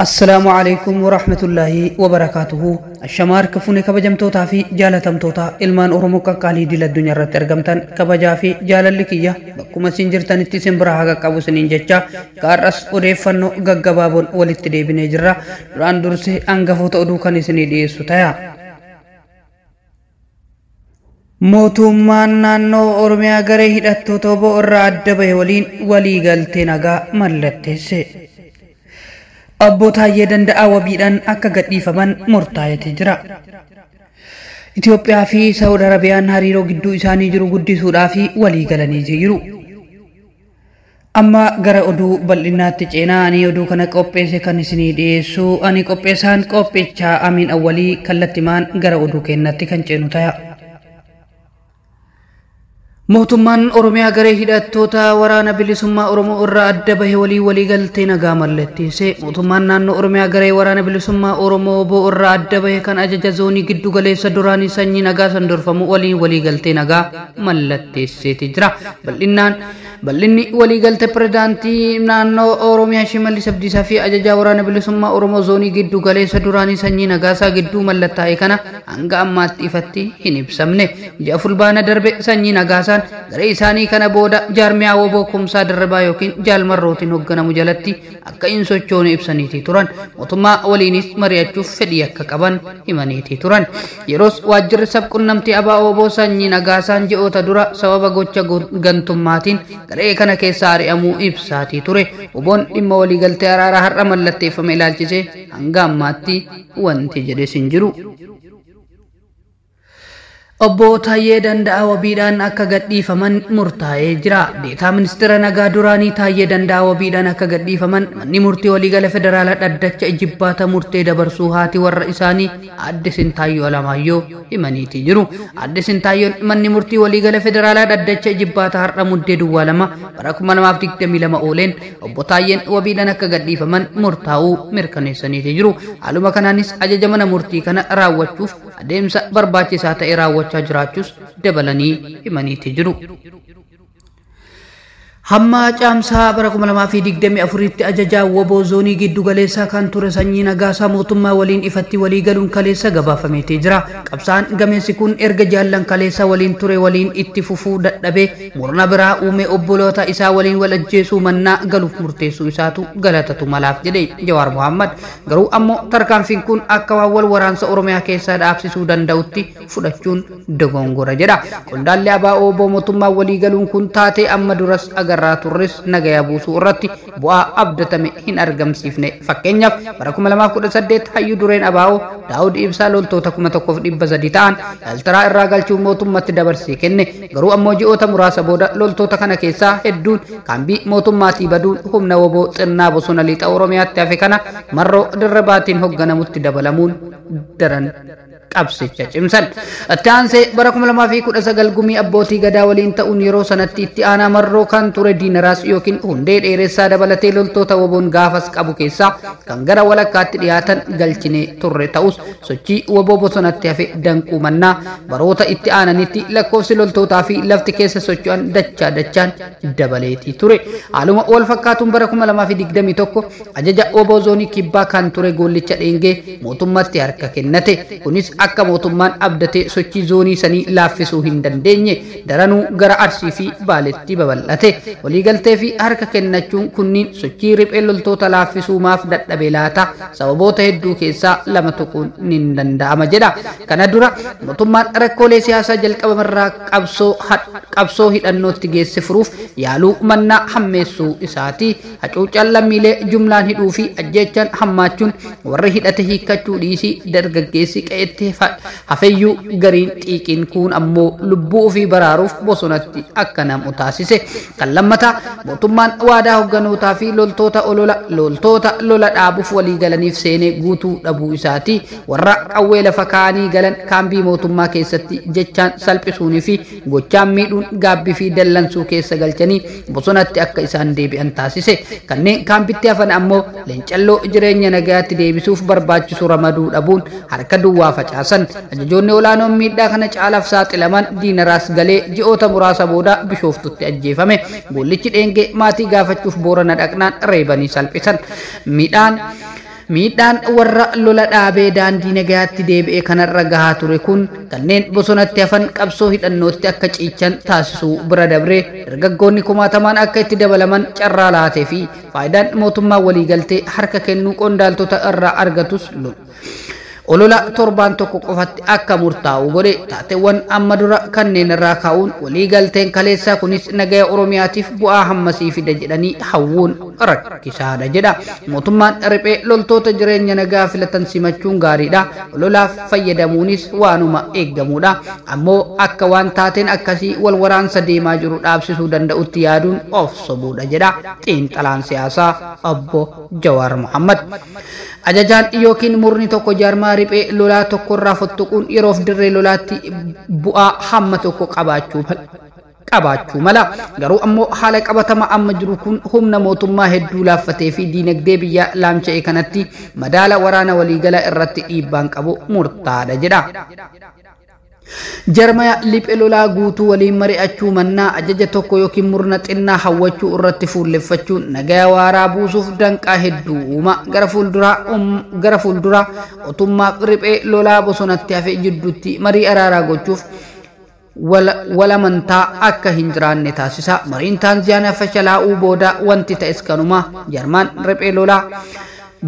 السلام عليكم ورحمة الله وبركاته. الشمار كفوني كبجمتوتا في جالتمتوتا ilmaan oromoo qaqqaalii dila addunyaa irratti argamtan kabajaa fi jaalalli kiyya bakkuma isin jirtanitti isin bira haga qabu isiniin jecha gaarras odeeffannoo gaggabaaboon walitti deebinee jirra. Duraan dursee hangafoota oduu kan isinii dhiyeessu ta'a. Mootummaan naannoo Oromiyaa garee hidhattoota obbo irraa adda bahe waliin walii galtee nagaa mallatteesse. Obbo Taayyee Danda'aa wabiidhaan akka gadhiifaman murtaa'ee jira. Itoophiyaa fi Saawud Arabiyaan hariiroo gidduu isaanii jiru guddisuudhaaf walii galanii jiru. Amma gara oduu bal'inaatti ceenaa ani oduu kana qopheesse kan isinii dhiyeessu ani qopheessaan qophichaa Amiin Awwalii kallattimaan gara oduu keenyatti kan ceenu ta'a. Mootummaan Oromiyaa garee hidhattoota waraana bilisummaa Oromoo irraa adda bahe walii galtee nagaa mallatteesse. Mootummaan naannoo Oromiyaa garee waraana bilisummaa Oromoo obbo irraa adda bahe kan ajaja zoonii giddu galeessa duraanii sanyii nagaa sandorfamu walii galtee nagaa mallatteesseeti jira. Bal'inni walii galtee pirezidaantii naannoo Oromiyaa Shimallis Abdiisaa fi ajajaa waraana bilisummaa Oromoo zoonii giddu galeessa duraanii sanyii nagaasaa gidduu mallattaa'e kana hanga ammaatti ifatti hin ibsamne. Ji'a fulbaana darbe sanyii nagaasaa garee isaanii kana booda jaarmiyaa woboo kumsaa dirribaa yookiin jaalmarrootiin hoogganamu jalatti akka hin sochoone ibsaniitii turan. Mootummaa waliinis mari'achuuf fedhii akka qaban himaniitii turan. Yeroos waajjirri sabquunnamtii ABO woboo sanyii nagaasaan ji'oota dura sababa gocha gantummaatiin garee kana keessaa ari'amuu ibsaatii ture. Woboon dhimma waliigaltee araaraa har'a mallatteeffame ilaalchisee hanga ammaatti wanti jedhes hin jiru. Obbo Taayyee Danda'aa wabiidhaan akka gadhiifaman murtaa'ee jira. Deetaa ministeera nagaa duraanii Taayyee Danda'aa wabiidhaan akka gadhiifaman manni murtii waliigala federaalaa dhaddacha ijibbaata murtee dabarsuu haati warra isaanii Aadde Sintaayyoo Alamaayyoo himaniitii jiru. Aadde Sintaayyoon manni murtii waliigala federaalaa dhaddacha ijibbaata har'a muddee duwwaa 2 bara 2022 ooleen obbo Taayyeen wabiidhaan akka gadhiifaman murtaa'uu mirkaneessaniitii jiru. Haaluma kanaanis ajaja mana murtii kana raawwachuuf adeemsa barbaachisaa ta'e raawwachaa jiraachus dabalanii himaniitii jiru. Hamma caamsaa bara 2024tti ajajaa woboo zoonii giddu galeessaa kan ture sanyii nagaasaa mootummaa waliin ifatti walii galuun kaleessa gabaafameetii jira. Qabsaan gameessi kun erga jaallan kaleessa waliin ture waliin itti fufuu dadhabee murna biraa uume obboloota isaa waliin wal ajjeesuu mannaa galuuf murteessuu isaatu galatatu malaaf jedhe Jawaar Mohammad. Garuu ammoo tarkaanfiin kun akka waan wal waraansa Oromiyaa keessaa dhaabsisuu danda'utti fudhachuun dogongora jedha. Qondaalli ABO woboo mootummaa walii galuun kun taatee amma duras agarraa turres nagaya buusuu irratti bu'aa abdatame hin argamsiifne. Fakkeenyaaf bara 2018 hayyuu dureen ABO Daawud Ibsaa loltoota 1300 ta'an Eeltiraa irraa galchuun mootummaatti dabarsee kenne. Garuu ammoo ji'oota muraasa booda loltoota kana keessaa hedduun kaambii mootummaatii baduun humna woboo xinnaa bosona lixa Oromiyaatti hafe kana marroo dirribaatiin hoogganamutti dabalamuun daran qabsicha cimsan. Itti aansee bara 2019 gumii abbootii gadaa waliin ta'uun yeroo sanatti itti aanaa marroo kan ture Diinaraas yookiin hundee dheeressaa dabalatee loltoota woboon gaafas qabu keessaa kan gara walakkaatti dhiyaatan galchinee turre ta'us sochii woboo bosonatti hafe danquu mannaa baroota itti aananitti lakkoofsi loltootaa fi lafti keessa socho'an dachaan dabaleetii ture. Haaluma wal fakkaatuun bara 2021 ajaja woboo zoonii kibbaa kan ture Goollicha Dheengee mootummaatti harka kennate. Kunis akka mootummaan abdatee sochii zoonii sanii laaffisuu hin dandeenye daranuu gara Arsii fi Baaleetti babal'ate. Waliigaltee fi harka kennachuun kunniin sochii riphee loltoota laaffisuumaaf dadhabe laata sababoota hedduu keessaa lama tuquun ni danda'ama jedha. Kana dura mootummaan rakkoolee siyaasaa jalqabamarraa qabsoo hidhannootti geesse furuuf yaaluu mannaa hammeessuu isaati. Hacuuccaan lammiilee jumlaan hidhuu fi ajjeechaan hammaachuun warri hidhate hiikkachuu dhiisii dargaggeessi qe'etti hafeyyuu gariin xiiqiin kun ammoo lubbuu ofii baraaruuf bosonatti akka namu taasise. Kan lammataa mootummaan waadaa hogganootaa fi loltoota lola dhaabuuf walii galaniif seenee guutuu dhabuu isaati. Warra qawwee lafa kaanii galan kaambii mootummaa keessatti jechaan salphisuunii fi gochaan miidhuun gaabbii fi dallansuu keessa galchanii bosonatti akka isaan deebi'an taasise. Kanneen kaambitti hafan ammoo leencalloo jireenya nagaatti deebisuuf barbaachisu ramaduu dhabuun harka duwwaa facaasan. Ajajoonni olaanoon miidhaa kana caalaaf saaxilaman Diinaraas galee ji'oota muraasa booda Bishooftutti ajjeefame. Goollichi Dheengee maatii gaafachuuf Boorana dhaqnaan reebanii salphisan. Midhaan miidhaan warra lola dhaabee daandii nagayaatti deebi'ee kanarra gahaa ture kun kanneen bosonatti hafan qabsoo hidhannootti akka ciichan taasisuu bira dabree dargaggoonni kumaatamaan akka itti dabalaman carraa laatee fi faayidaan mootummaa waliigaltee harka kennuu qondaaltota irraa argatus olola torbaan tokko qofatti akka murtaa'u godhe taateewwan amma dura kanneen irraa kaa'uun waliigalteen kaleessaa kunis nagaya oromiyaatiif bu'aa hammasii fida jedhanii hawwuun rakkisaadha jedha. Mootummaan riphee loltoota jireenya nagaa filatan simachuun gaariidha. Ololaaf fayyadamuunis waanuma eeggamuudha. Ammoo akka waan taateen akkasii wal waraansa deemaa jiru dhaabsisuu danda'utti yaaduun of sobuudha jedha xiinxalaan siyaasaa obbo Jawaar Mohammad. Ajajaan yookiin murni tokko jaarmaa riphee lolaa tokkorraa fottoquun yeroof dirree lolaatti bu'aa hamma tokko qabaachuu mala. Garuu ammoo haala qabatama amma jiru kun humna mootummaa hedduu laaffatee fi diinagdee biyya laamcha'e kanatti madaala waraana waliigala irratti dhiibbaan qabu murtaadha jedha. Jarmaya liphee lolaa guutuu waliin mari'achuu mannaa ajaja tokko yookiin murna xinnaa hawwachuu irratti fuulleffachuun nagaya waaraa buusuuf danqaa hedduu uuma. Gara fuulduraa otummaaf riphee lolaa bosonatti hafe jidduutti marii araaraa gochuuf walamantaa akka hin jiraanne taasisa. Mariin Taanzaaniyaa fashalaa'uu booda wanti ta'es kanuma. Jarmaan riphee lolaa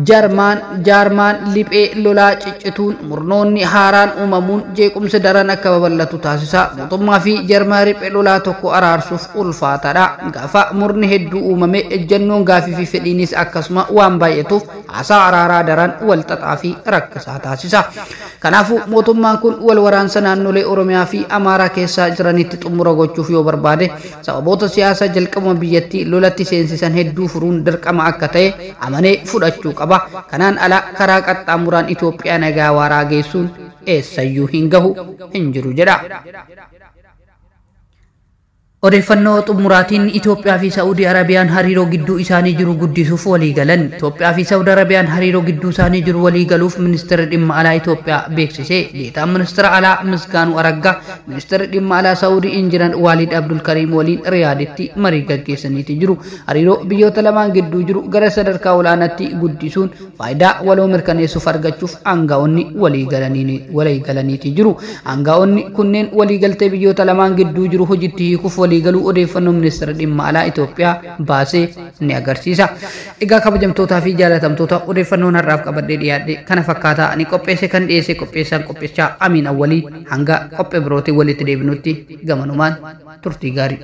jaarmaan liphee lolaa ciccituun murnoonni haaraan uumamuun jeequmsa daran akka babal'atu taasisa. Mootummaa fi jaarmaa riphee lolaa tokko araarsuuf ulfaataadha. Gaafa murni hedduu uumame ejjennoon gaafii fi fedhiinis akkasuma waan baay'atuuf haasaa araaraa daran wal xaxaa fi rakkisaa taasisa. Kanaafuu mootummaan kun wal waraansa naannolee Oromiyaa fi Amaaraa keessaa jiranitti xumura gochuuf yoo barbaade sababoota siyaasaa jalqabuma biyyattii lolatti seensisan hedduu furuun dirqama akka ta'e amanee fudhachuu qaba. Kanaan ala karaa qaxxaamuraan Itoophiyaa nagaa waaraa geessuun eessayyuu hin gahu hin jiru jedha. Odeeffannoo xumuraatiin Itoophiyaa fi Saudi Arabiyaan hariiroo gidduu isaanii jiru guddisuuf walii galan. Itoophiyaa fi Saudi Arabiyaan hariiroo gidduu isaanii jiru walii galuuf ministeerri dhimma alaa Itoophiyaa beeksise. Deetaan ministeera alaa Misgaanuu Araggaa ministeerri dhimma alaa Saudi injinar Waalid Abdul Kariim waliin Riyaaditti marii gaggeessaniiti jiru. Hariiroo biyyoota lamaan gidduu jiru gara sadarkaa olaanaatti guddisuun faayidaa waloo mirkaneessuuf argachuuf aangaa'onni walii galaniiti jiru. Aangaa'onni kunneen waliigaltee biyyoota lamaan gidduu jiru hojiitti hiikuuf waliigaluu odeeffannoo ministeera dhimma alaa Itoophiyaa baasee ni agarsiisa. Egaa kabajamtootaa fi jaalatamtoota odeeffannoon har'aaf qabadhee dhiyaadhe kana fakkaataa ani qopheesse kan dhiyeesse qopheessaan qophichaa Amiin Awwalii hanga qophee birootii walitti deebinutti gamanumaan turtii gaarii.